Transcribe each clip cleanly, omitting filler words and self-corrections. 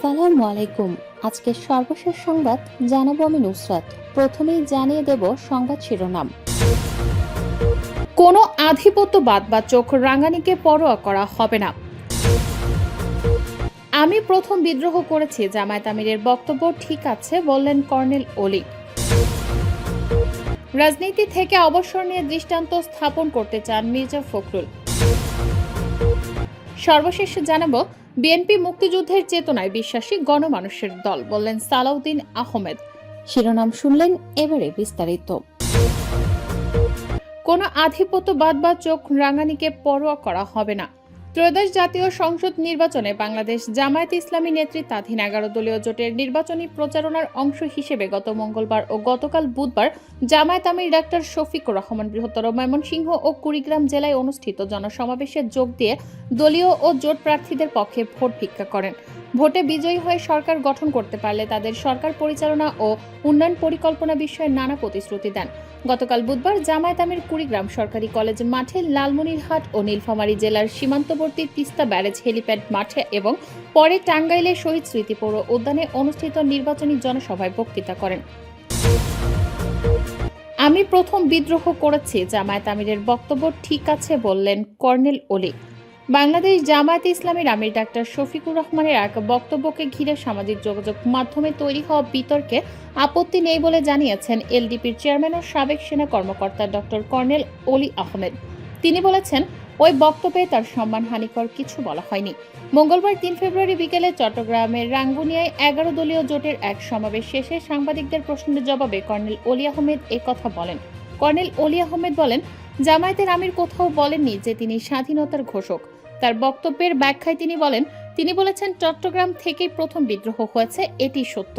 আসসালামু আলাইকুম। আজকের সর্বশেষ সংবাদ জানাবো আমি নুসরাত। প্রথমেই জানিয়ে দেব সংবাদ শিরোনাম। কোনো আধিপত্যবাদ বা চোখ রাঙানিকে পরোয়া করা হবে না। আমি প্রথম বিদ্রোহ করেছি, জামায়াত আমিরের বক্তব্য ঠিক আছে বললেন কর্নেল ওলি। রাজনীতি থেকে অবসর নিয়ে দৃষ্টান্ত স্থাপন করতে চান মির্জা ফখরুল। সর্বশেষ জানাবো, বিএনপি মুক্তিযুদ্ধের চেতনায় বিশ্বাসী গণমানুষের দল বললেন সালাউদ্দিন আহমেদ। শিরোনাম শুনলেন, এবারে বিস্তারিত। কোনো আধিপত্যবাদ বা চোখ রাঙানিকে পরোয়া করা হবে না। ত্রয়োদশ জাতীয় সংসদ নির্বাচনে বাংলাদেশ জামায়াত ইসলামী নেতৃত্বাধীন 11 দলীয় জোটের নির্বাচনী প্রচারণার অংশ হিসেবে গত মঙ্গলবার ও গতকাল বুধবার জামায়াত আমির ডাক্তার শফিকুর রহমান বৃহত্তর ময়মনসিংহ ও কুড়িগ্রাম জেলায় অনুষ্ঠিত জনসমাবেশে যোগ দিয়ে দলীয় ও জোট প্রার্থীদের পক্ষে ভোট ভিক্ষা করেন। ভোটে বিজয়ী হয়ে সরকার গঠন করতে পারলে তাদের সরকার পরিচালনা ও উন্নয়ন পরিকল্পনা বিষয়ে নানা প্রতিশ্রুতি দেন। গতকাল বুধবার জামায়াত আমির কুড়িগ্রাম সরকারি কলেজ মাঠে, লালমনিরহাট ও নীলফামারী জেলার সীমান্তবর্তী তিস্তা ব্যারেজ হেলিপ্যাড মাঠে এবং পরে টাঙ্গাইলের শহীদ স্মৃতি পৌর উদ্যানে অনুষ্ঠিত নির্বাচনী জনসভায় বক্তৃতা করেন। আমি প্রথম বিদ্রোহ করেছি, জামায়াত আমিরের বক্তব্য ঠিক আছে বললেন কর্নেল ওলি। বাংলাদেশ জামায়াতে ইসলামীর আমির ডাক্তার শফিকুর রহমানের এক বক্তব্যকে ঘিরে সামাজিক যোগাযোগ মাধ্যমে তৈরি হওয়া বিতর্কে আপত্তি নেই বলে জানিয়েছেন এলডিপির চেয়ারম্যান ও সাবেক সেনা কর্মকর্তা ডক্টর কর্নেল ওলি আহমেদ। তিনি বলেছেন, ওই বক্তব্যে তার সম্মানহানিকর কিছু বলা হয়নি। মঙ্গলবার 3 ফেব্রুয়ারি বিকেলে চট্টগ্রামের রাঙ্গুনিয়ায় 11 দলীয় জোটের এক সমাবেশ শেষে সাংবাদিকদের প্রশ্নের জবাবে কর্নেল ওলি আহমেদ একথা বলেন। কর্নেল ওলি আহমেদ বলেন, জামায়াতের আমির কোথাও বলেননি যে তিনি স্বাধীনতার ঘোষক। তার বক্তব্যের ব্যাখ্যায় তিনি বলেছেন, চট্টগ্রাম থেকেই প্রথম বিদ্রোহ হয়েছে, এটি সত্য।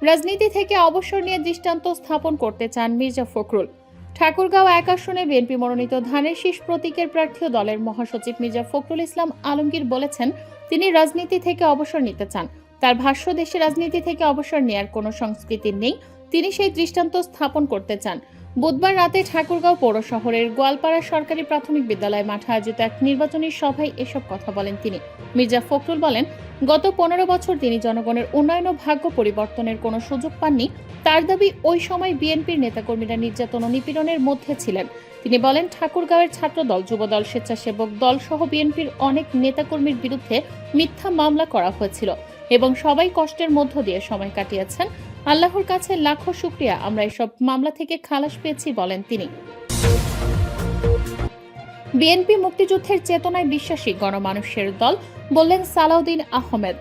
রাজনীতি থেকে অবসর নিয়ে দৃষ্টান্ত স্থাপন করতে চান মির্জা ফখরুল। ঠাকুরগাঁও 1 আসনে বিএনপি মনোনীত ধানের শীষ প্রতীকের প্রার্থী দলের মহাসচিব মির্জা ফখরুল ইসলাম আলমগীর বলেছেন, তিনি রাজনীতি থেকে অবসর নিতে চান। তার ভাষ্য, দেশে রাজনীতি থেকে অবসর নেয়ার কোনো সংস্কৃতি নেই, তিনি সেই দৃষ্টান্ত স্থাপন করতে চান। বুধবার রাতে ঠাকুরগাঁও পৌর শহরের গোয়ালপাড়া সরকারি প্রাথমিক বিদ্যালয় মাঠে আয়োজিত এক নির্বাচনী সভায় এসব কথা বলেন তিনি। মির্জা ফখরুল বলেন, গত 15 বছর তিনি জনগণের উন্নয়ন ও ভাগ্য পরিবর্তনের কোনো সুযোগ পাননি। তার দাবি, ওই সময় বিএনপির নেতাকর্মীরা নির্যাতন ও নিপীড়নের মধ্যে ছিলেন। তিনি বলেন, ঠাকুরগাঁওয়ের ছাত্রদল, যুবদল, স্বেচ্ছাসেবক দল সহ বিএনপির অনেক নেতাকর্মীর বিরুদ্ধে মিথ্যা মামলা করা হয়েছিল এবং সবাই কষ্টের মধ্য দিয়ে সময় কাটিয়েছেন। আল্লাহর কাছে লাখো শুকরিয়া, আমরা এসব মামলা থেকে খালাস পেয়েছি বলেন তিনি। বিএনপি মুক্তিযুদ্ধের চেতনায় বিশ্বাসী গণমানুষের দল বললেন সালাউদ্দিন আহমেদ।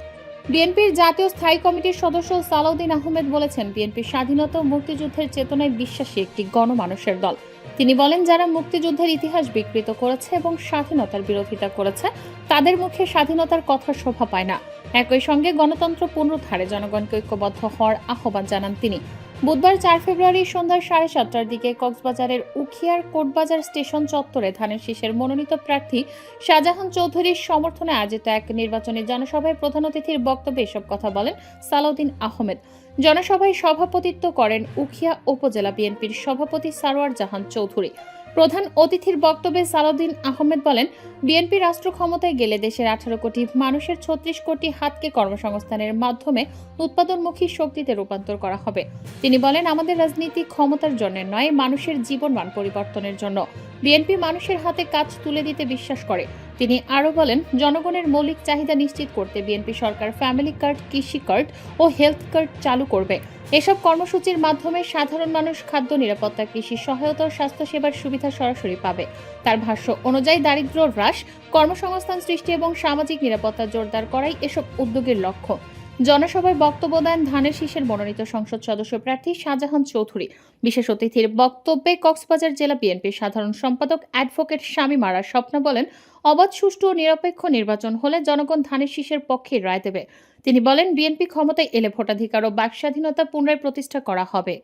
বিএনপির জাতীয় স্থায়ী কমিটির সদস্য সালাউদ্দিন আহমেদ বলেছেন, বিএনপি স্বাধীনতা ও মুক্তিযুদ্ধের চেতনায় বিশ্বাসী একটি গণমানুষের দল। তিনি বলেন, যারা মুক্তিযুদ্ধের ইতিহাস বিকৃত করেছে এবং স্বাধীনতার বিরোধিতা করেছে, তাদের মুখে স্বাধীনতার কথা শোভা পায় না। একই সঙ্গে গণতন্ত্র পুনরুদ্ধারে জনগণকে ঐক্যবদ্ধ হওয়ার আহ্বান জানান তিনি। বুধবার 4 ফেব্রুয়ারি সন্ধ্যা 7:30টার দিকে কক্সবাজারের উখিয়ার কোটবাজার স্টেশন চত্বরে ধানের শীষের মনোনীত প্রার্থী শাহজাহান চৌধুরীর সমর্থনে আয়োজিত এক নির্বাচনী জনসভায় প্রধান অতিথির বক্তব্যে এসব কথা বলেন সালাউদ্দিন আহমেদ। জনসভায় সভাপতিত্ব করেন উখিয়া উপজেলা বিএনপির সভাপতি সারোয়ার জাহান চৌধুরী। প্রধান অতিথির বক্তব্যে সালাউদ্দিন আহমেদ বলেন, বিএনপি রাষ্ট্র ক্ষমতায় গেলে দেশের 18 কোটি মানুষের 36 কোটি হাতকে কর্মসংস্থানের মাধ্যমে উৎপাদনমুখী শক্তিতে রূপান্তর করা হবে। তিনি বলেন, আমাদের রাজনীতি ক্ষমতার জন্য নয়, মানুষের জীবনমান পরিবর্তনের জন্য। বিএনপি মানুষের হাতে কাজ তুলে দিতে বিশ্বাস করে। তিনি আরও বলেন, জনগণের মৌলিক চাহিদা নিশ্চিত করতে বিএনপি সরকার ফ্যামিলি কার্ড, কৃষি কার্ড ও হেলথ কার্ড চালু করবে। এসব কর্মসূচির মাধ্যমে সাধারণ মানুষ খাদ্য নিরাপত্তা, কৃষি সহায়তা ও স্বাস্থ্যসেবার সুবিধা সরাসরি পাবে। তার ভাষ্য অনুযায়ী দারিদ্র্য হ্রাস, কর্মসংস্থান সৃষ্টি এবং সামাজিক নিরাপত্তা জোরদার করাই এসব উদ্যোগের লক্ষ্য। জনসভায় বক্তব্য দেন ধানের শীষের মনোনীত সংসদ সদস্য প্রার্থী শাহজাহান চৌধুরী। বিশেষ অতিথির বক্তব্যে কক্সবাজার জেলা বিএনপির সাধারণ সম্পাদক অ্যাডভোকেট শামীম আরা স্বপ্না বলেন, অবাধ, সুষ্ঠু ও নিরপেক্ষ নির্বাচন হলে জনগণ ধানের শীষের পক্ষে রায় দেবে। তিনি বলেন, বিএনপি ক্ষমতায় এলে ভোটাধিকার ও বাকস্বাধীনতা পুনরায় প্রতিষ্ঠা করা হবে।